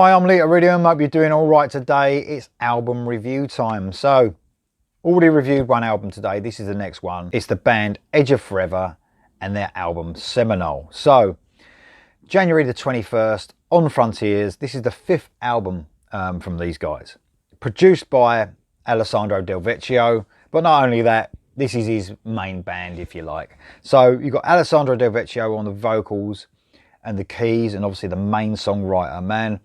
Hi, I'm Lee Iridium. Hope you're doing all right today. It's album review time. So, already reviewed one album today. This is the next one. It's the band Edge of Forever and their album Seminole. So, January the 21st, On Frontiers. This is the fifth album from these guys. Produced by Alessandro Del Vecchio. But not only that, this is his main band, if you like. So, you've got Alessandro Del Vecchio on the vocals and the keys, and obviously the main songwriter, man.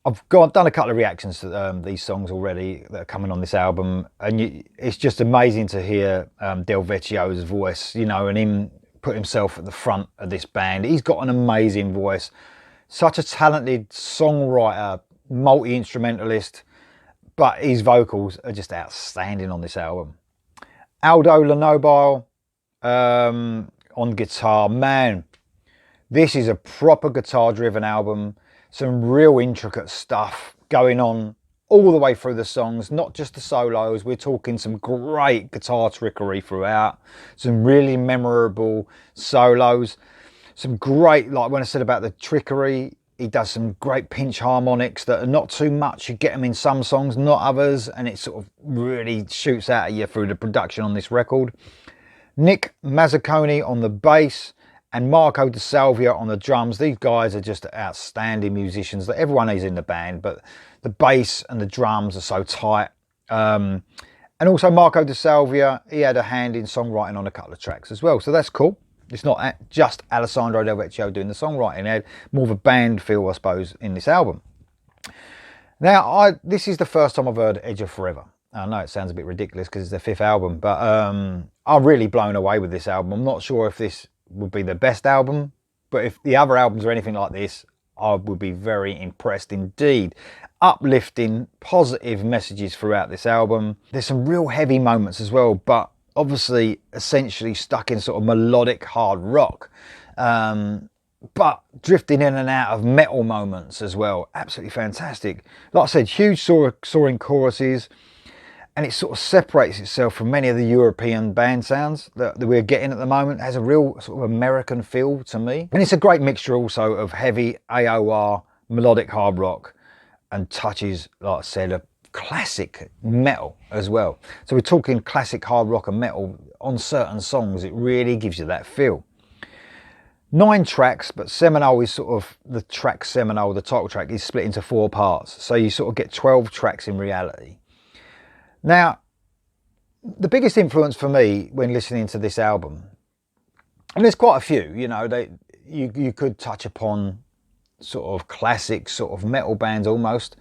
I've done a couple of reactions to these songs already that are coming on this album, and it's just amazing to hear Del Vecchio's voice, you know, and him put himself at the front of this band. He's got an amazing voice, such a talented songwriter, multi-instrumentalist, but his vocals are just outstanding on this album. Aldo Lanobile on guitar, man, this is a proper guitar-driven album. Some real intricate stuff going on all the way through the songs, not just the solos. We're talking some great guitar trickery throughout, some really memorable solos, some great, like when I said about the trickery, he does some great pinch harmonics that are not too much. You get them in some songs, not others, and it sort of really shoots out at you through the production on this record. Nick Mazzaconi on the bass, and Marco De Salvia on the drums. These guys are just outstanding musicians. Everyone is in the band, but the bass and the drums are so tight. And also Marco De Salvia, he had a hand in songwriting on a couple of tracks as well. So that's cool. It's not just Alessandro Del Vecchio doing the songwriting. They had more of a band feel, I suppose, in this album. Now, this is the first time I've heard Edge of Forever. I know it sounds a bit ridiculous because it's their fifth album, but I'm really blown away with this album. I'm not sure if this would be the best album, but if the other albums are anything like this, I would be very impressed indeed. Uplifting, positive messages throughout this album. There's some real heavy moments as well, but obviously essentially stuck in sort of melodic hard rock, but drifting in and out of metal moments as well. Absolutely fantastic. Like I said, huge soaring choruses, and it sort of separates itself from many of the European band sounds that we're getting at the moment. It has a real sort of American feel to me. And it's a great mixture also of heavy AOR, melodic hard rock, and touches, like I said, of classic metal as well. So we're talking classic hard rock and metal on certain songs. It really gives you that feel. 9 tracks, but Seminole is sort of the track Seminole, the title track, is split into 4 parts. So you sort of get 12 tracks in reality. Now, the biggest influence for me when listening to this album, and there's quite a few, you know, you could touch upon sort of classic sort of metal bands almost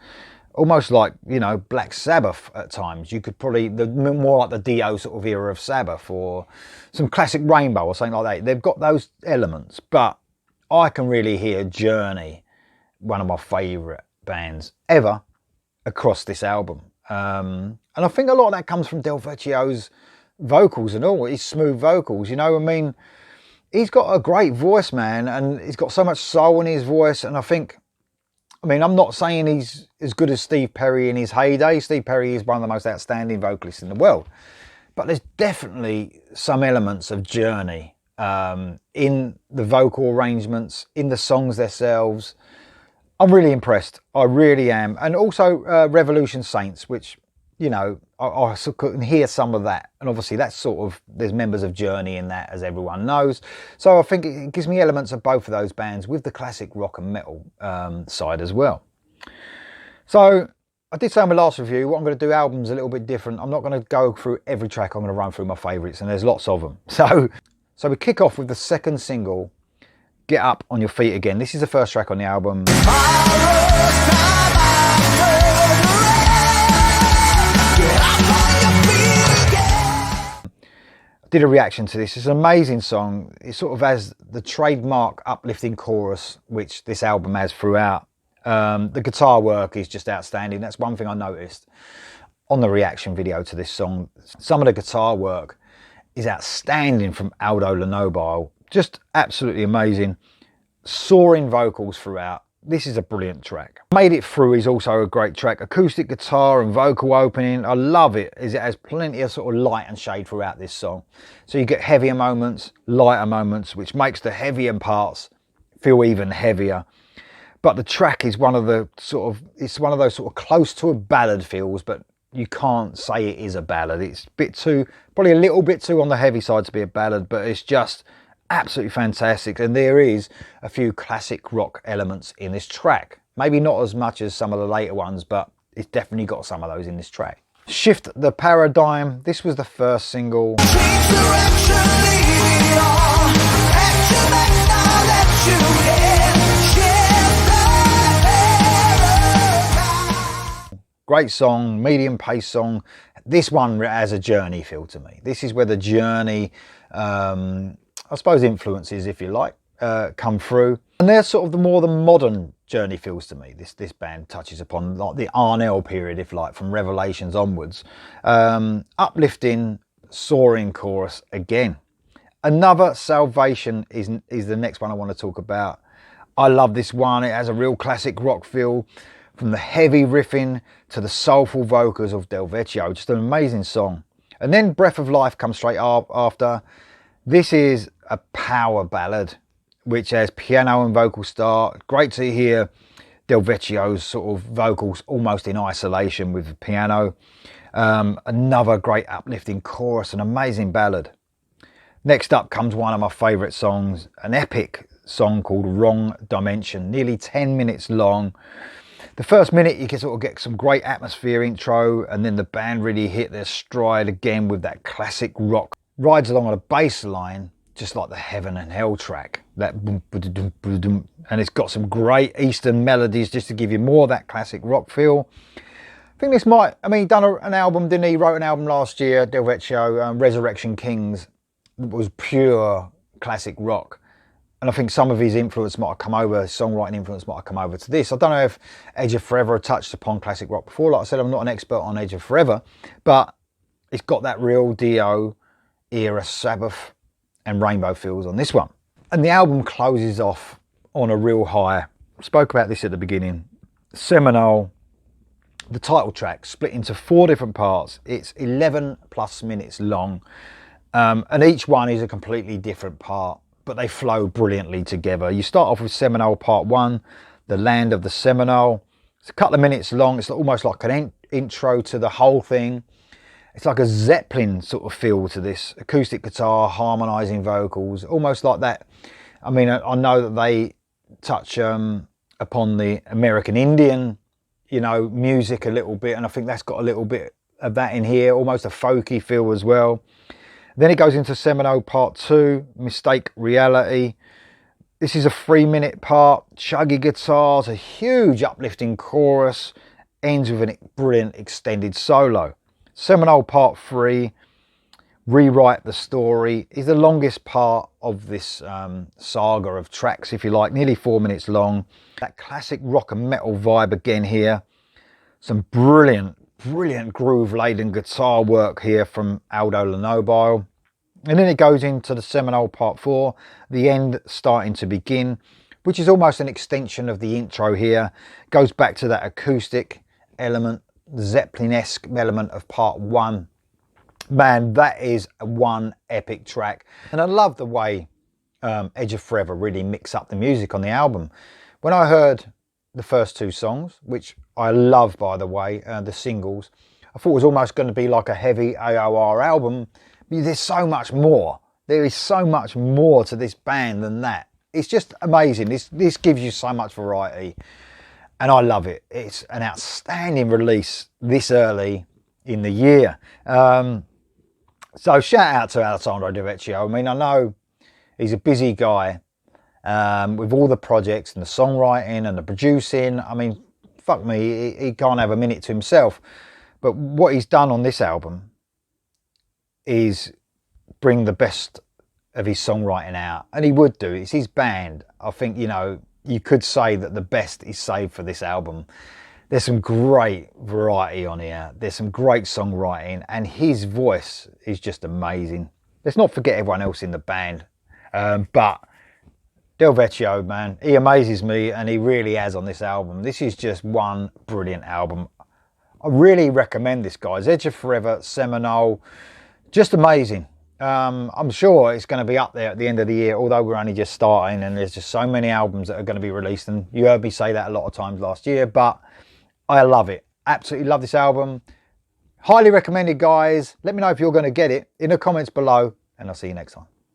like, you know, Black Sabbath at times. You could probably, more like the Dio sort of era of Sabbath, or some classic Rainbow or something like that. They've got those elements, but I can really hear Journey, one of my favourite bands ever, across this album. And I think a lot of that comes from Del Vecchio's vocals and all, his smooth vocals, you know. I mean, he's got a great voice, man, and he's got so much soul in his voice. And I mean, I'm not saying he's as good as Steve Perry in his heyday. Steve Perry is one of the most outstanding vocalists in the world. But there's definitely some elements of Journey in the vocal arrangements, in the songs themselves. I'm really impressed. I really am. And also Revolution Saints, which, you know, I can hear some of that. And obviously that's sort of, there's members of Journey in that, as everyone knows. So I think it gives me elements of both of those bands with the classic rock and metal side as well. So I did say in my last review, what I'm going to do, albums a little bit different. I'm not going to go through every track. I'm going to run through my favourites, and there's lots of them. So we kick off with the second single, Get Up On Your Feet Again. This is the first track on the album. Did a reaction to this. It's an amazing song. It sort of has the trademark uplifting chorus, which this album has throughout. The guitar work is just outstanding. That's one thing I noticed on the reaction video to this song. Some of the guitar work is outstanding from Aldo Lanobile. Just absolutely amazing. Soaring vocals throughout. This is a brilliant track. Made It Through is also a great track. Acoustic guitar and vocal opening. I love it, as it has plenty of sort of light and shade throughout this song. So you get heavier moments, lighter moments, which makes the heavier parts feel even heavier. But the track is one of the it's one of those sort of close to a ballad feels, but you can't say it is a ballad. It's a bit too, probably a little bit too on the heavy side to be a ballad, but it's just absolutely fantastic. And there is a few classic rock elements in this track. Maybe not as much as some of the later ones, but it's definitely got some of those in this track. Shift the Paradigm. This was the first single. Great song, medium pace song. This one has a Journey feel to me. This is where the Journey, I suppose influences, if you like, come through. And they're sort of the more the modern Journey feels to me. This band touches upon like the Arnell period, if you like, from Revelations onwards. Uplifting, soaring chorus again. Another Salvation is the next one I want to talk about. I love this one. It has a real classic rock feel. From the heavy riffing to the soulful vocals of Del Vecchio. Just an amazing song. And then Breath of Life comes straight after. This is a power ballad, which has piano and vocal start. Great to hear Del Vecchio's sort of vocals almost in isolation with the piano. Another great uplifting chorus, an amazing ballad. Next up comes one of my favourite songs, an epic song called Wrong Dimension, nearly 10 minutes long. The first minute you can sort of get some great atmosphere intro, and then the band really hit their stride again with that classic rock. Rides along on a bass line, just like the Heaven and Hell track. That boom, ba-da-dum, ba-da-dum. And it's got some great Eastern melodies just to give you more of that classic rock feel. I think this might, I mean, he done an album, didn't he? He wrote an album last year, Del Vecchio, Resurrection Kings. It was pure classic rock. And I think some of his influence might have come over, songwriting influence might have come over to this. I don't know if Edge of Forever touched upon classic rock before. Like I said, I'm not an expert on Edge of Forever, but it's got that real Dio era Sabbath and Rainbow feels on this one. And the album closes off on a real high. I spoke about this at the beginning. Seminole, the title track, split into 4 different parts. It's 11 plus minutes long, and each one is a completely different part, but they flow brilliantly together. You start off with Seminole Part 1, The Land of the Seminole. It's a couple of minutes long. It's almost like an intro to the whole thing. It's like a Zeppelin sort of feel to this. Acoustic guitar, harmonising vocals, almost like that. I mean, I know that they touch upon the American Indian, you know, music a little bit, and I think that's got a little bit of that in here, almost a folky feel as well. Then it goes into Seminole Part 2, Mistake Reality. This is a 3-minute part, chuggy guitars, a huge uplifting chorus, ends with a brilliant extended solo. Seminole Part 3, Rewrite the Story, is the longest part of this saga of tracks, if you like, nearly 4 minutes long. That classic rock and metal vibe again here. Some brilliant groove-laden guitar work here from Aldo Lenobile. And then it goes into the Seminole Part 4, the end starting to begin, which is almost an extension of the intro here. Goes back to that acoustic element, Zeppelin-esque element of Part 1. Man, that is one epic track. And I love the way Edge of Forever really mix up the music on the album. When I heard the first 2 songs, which I love, by the way, the singles, I thought it was almost going to be like a heavy AOR album. But there's so much more. There is so much more to this band than that. It's just amazing. This gives you so much variety, and I love it. It's an outstanding release this early in the year. So shout out to Alessandro Del Vecchio. I mean, I know he's a busy guy with all the projects and the songwriting and the producing. I mean, fuck me, he can't have a minute to himself. But what he's done on this album is bring the best of his songwriting out, and he would do. It's his band. I think, you know, you could say that the best is saved for this album. There's some great variety on here. There's some great songwriting, and his voice is just amazing. Let's not forget everyone else in the band, but Del Vecchio, man, he amazes me, and he really has on this album. This is just one brilliant album. I really recommend this, guys. Edge of Forever, Seminole, just amazing. I'm sure it's going to be up there at the end of the year, although we're only just starting and there's just so many albums that are going to be released. And you heard me say that a lot of times last year, but I love it. Absolutely love this album. Highly recommended, guys. Let me know if you're going to get it in the comments below, and I'll see you next time.